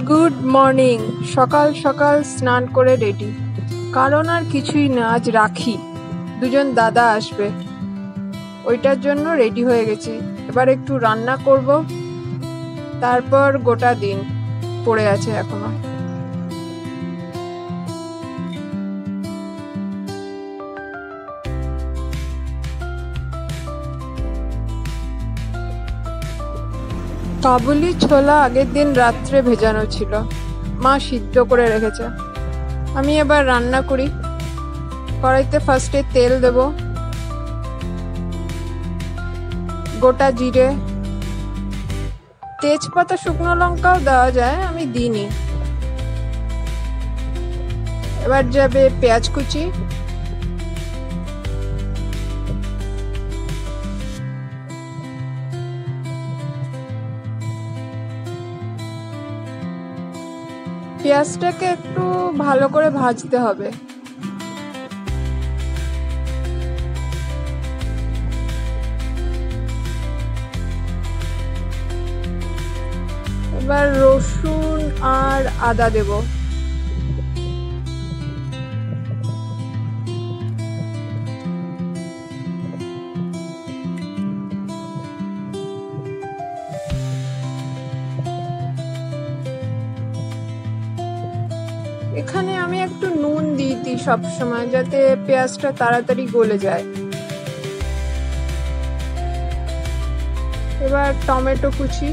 Good morning. সকাল সকাল স্নান করে রেডি, কারণ আর কিছুই না, আজ রাখি, দুজন দাদা আসবে, ওইটার জন্য রেডি হয়ে গেছি। এবার একটু রান্না করব, তারপর গোটা দিন পড়ে আছে এখনো। কাবুলি ছোলা আগের দিন রাত্রে ভেজানো ছিল, মা সিদ্ধ করে রেখেছে। আমি এবার রান্না করি। কড়াইতে ফার্স্টে তেল দেব, গোটা জিরে, তেজপাতা, শুকনো লঙ্কাও দেওয়া যায়, আমি দিইনি। এবার যাবে পেঁয়াজ কুচি, পেঁয়াজটাকে একটু ভালো করে ভাজতে হবে। এবার রসুন আর আদা দেব। এখানে আমি একটু নুন দিয়ে দিই সবসময়, যাতে পেঁয়াজটা তাড়াতাড়ি গলে যায়। এবার টমেটো কুচি,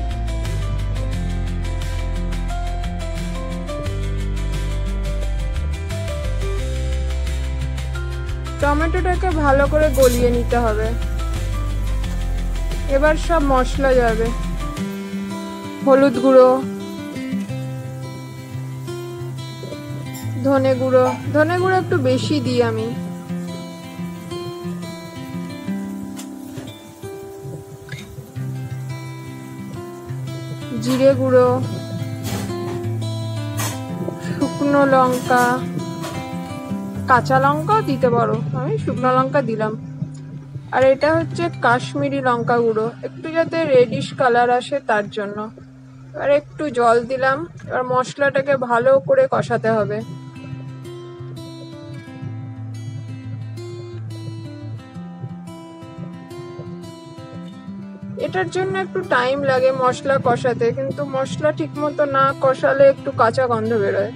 টমেটোটাকে ভালো করে গলিয়ে নিতে হবে। এবার সব মশলা যাবে, হলুদ গুঁড়ো, ধনে গুঁড়ো একটু বেশি দিই আমি, জিরে গুঁড়ো, শুকনো লঙ্কা, কাঁচা লঙ্কাও দিতে পারো, আমি শুকনো লঙ্কা দিলাম। আর এটা হচ্ছে কাশ্মীরি লঙ্কা গুঁড়ো, একটু যাতে রেডিশ কালার আসে তার জন্য। আর একটু জল দিলাম। এবার মশলাটাকে ভালো করে কষাতে হবে। এটার জন্য একটু টাইম লাগে মশলা কষাতে, কিন্তু মশলা ঠিক মতো না কষালে একটু কাঁচা গন্ধ বেরোয়।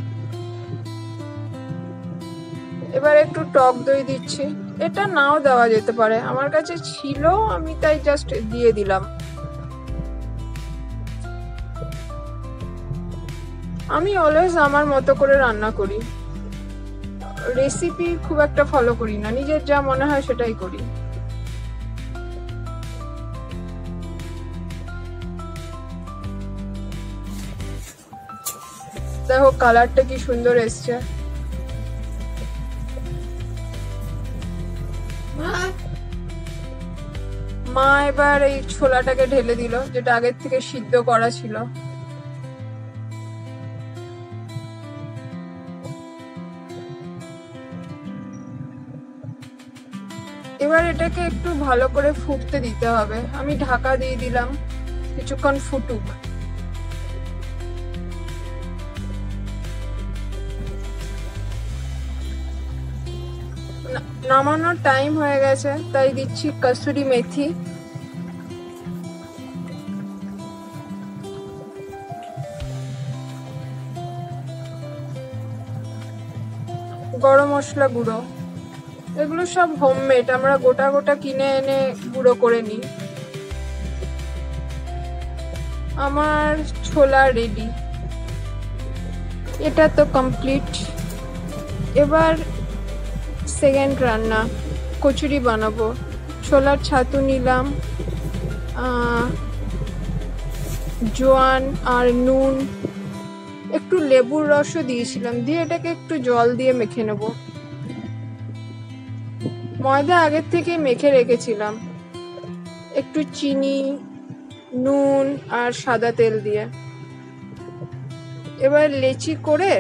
এবার একটু টক দই দিচ্ছি, এটা নাও দেওয়া যেতে পারে, আমার কাছে ছিল আমি তাই জাস্ট দিয়ে দিলাম। আমি অলওয়েজ আমার মতো করে রান্না করি, রেসিপি খুব একটা ফলো করি না, নিজের যা মনে হয় সেটাই করি। দেখো কালারটা কি সুন্দর এসছে। মা এবার এই ছোলাটাকে ঢেলে দিল, যেটা আগের থেকে সিদ্ধ করা ছিল। এবার এটাকে একটু ভালো করে ফুটতে দিতে হবে, আমি ঢাকা দিয়ে দিলাম, কিছুক্ষণ ফুটুক। নামানোর টাইম হয়ে গেছে, তাই দিচ্ছি কসুরি মেথি, গরম মশলা গুঁড়ো। এগুলো সব হোমমেড, আমরা গোটা গোটা কিনে এনে গুঁড়ো করে নিই। আমার ছোলা রেডি, এটা তো কমপ্লিট। এবার সেকেন্ড রান্না, কচুরি বানাবো। ছোলার ছাতু নিলাম, জোয়ান আর নুন, একটু লেবুর রসও দিয়েছিলাম, দিয়ে এটাকে একটু জল দিয়ে মেখে নেব। ময়দা আগের থেকে মেখে রেখেছিলাম, একটু চিনি, নুন আর সাদা তেল দিয়ে। এবার লেচি করে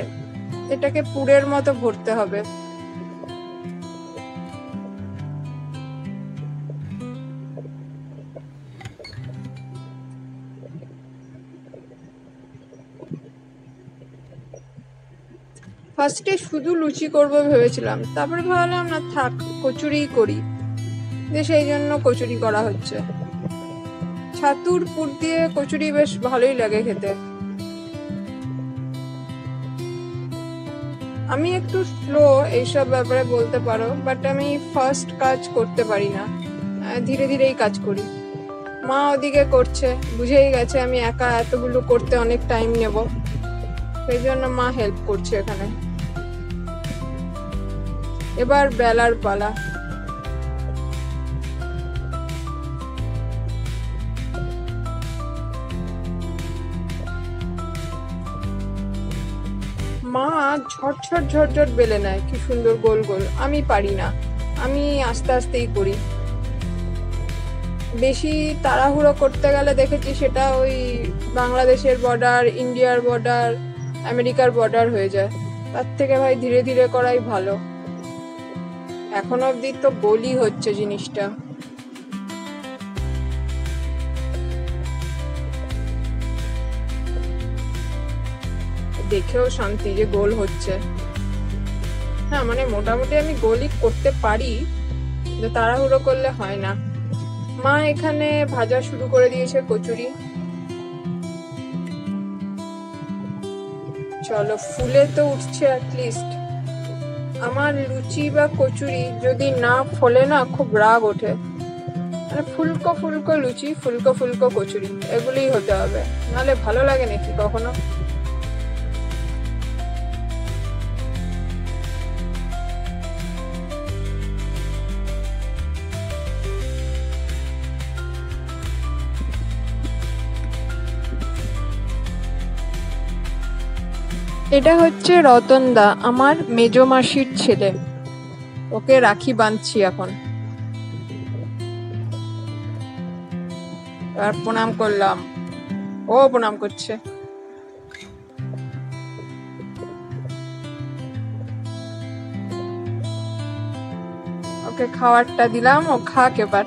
এটাকে পুরের মতো ভরতে হবে। ফার্স্টে শুধু লুচি করবো ভেবেছিলাম, তারপরে ভাবলাম না থাক কচুরি করি, যে সেই জন্য কচুরি করা হচ্ছে। ছাতুর পুর দিয়ে কচুরি বেশ ভালোই লাগে খেতে। আমি একটু স্লো এইসব ব্যাপারে বলতে পারো, বাট আমি ফার্স্ট কাজ করতে পারি না, ধীরে ধীরেই কাজ করি। মা ওদিকে করছে, বুঝেই গেছে আমি একা এতগুলো করতে অনেক টাইম নেব, সেই জন্য মা হেল্প করছে এখানে। এবার বেলার পালা। মা ঝটঝট ঝটঝট বেলে নেয়, কি সুন্দর গোল গোল। আমি পারি না, আমি আস্তে আস্তেই করি। বেশি তাড়াহুড়ো করতে গেলে দেখেছি সেটা ওই বাংলাদেশের বর্ডার, ইন্ডিয়ার বর্ডার, আমেরিকার বর্ডার হয়ে যায়। তার থেকে ভাই ধীরে ধীরে করাই ভালো। এখনো অব্দি তো গোলই হচ্ছে জিনিসটা। দেখেও শান্তি যে গোল হচ্ছে। হ্যাঁ, মানে মোটামুটি আমি গোলই করতে পারি, যে তাড়াহুড়ো করলে হয় না। মা এখানে ভাজা শুরু করে দিয়েছে কচুরি। চলো, ফুলে তো উঠছে অ্যাটলিস্ট। আমার লুচি বা কচুরি যদি না ফোলে না খুব রাগ ওঠে। মানে ফুলকো ফুলকো লুচি, ফুলকো ফুলকো কচুরি, এগুলোই হতে হবে, নাহলে ভালো লাগে নাকি কখনো। এটা হচ্ছে রতনদা, আমার মেজো মাসির ছেলে। ওকে রাখি বাঁধছি এখন। আর প্রণাম করলাম, ও প্রণাম করছে। ওকে খাবারটা দিলাম, ও খাক এবার।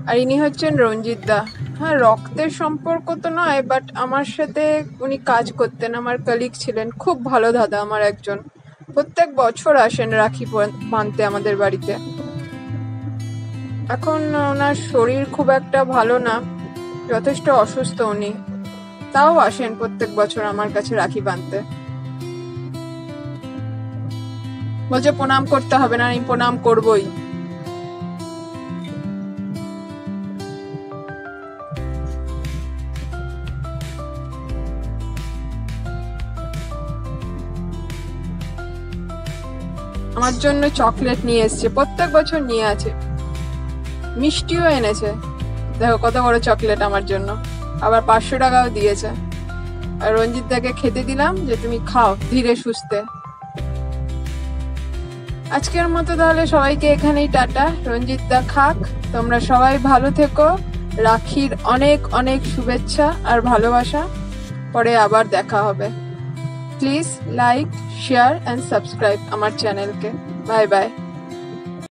আর ইনি হচ্ছেন রঞ্জিত দা। হ্যাঁ, রক্তের সম্পর্ক তো নয়, বাট আমার সাথে উনি কাজ করতেন, আমার কলিগ ছিলেন। খুব ভালো দাদা আমার একজন, প্রত্যেক বছর আসেন রাখি বাঁধতে আমাদের বাড়িতে। এখন ওনার শরীর খুব একটা ভালো না, যথেষ্ট অসুস্থ উনি, তাও আসেন প্রত্যেক বছর আমার কাছে রাখি বাঁধতে। বলছে প্রণাম করতে হবে না, আমি প্রণাম করবই। আমার জন্য চকলেট নিয়ে এসছে, প্রত্যেক বছর নিয়ে আছে, মিষ্টিও এনেছে। দেখো কত বড় চকলেট আমার জন্য, আবার 500 টাকাও দিয়েছে। আর রঞ্জিত দাকে খেতে দিলাম যে তুমি খাও ধীরে সুস্থে। আজকের মতো তাহলে সবাইকে এখানেই টাটা। রঞ্জিত দা খাক, তোমরা সবাই ভালো থেকো। রাখির অনেক অনেক শুভেচ্ছা আর ভালোবাসা। পরে আবার দেখা হবে। Please like, share and subscribe আমার চ্যানেলকে। Bye bye.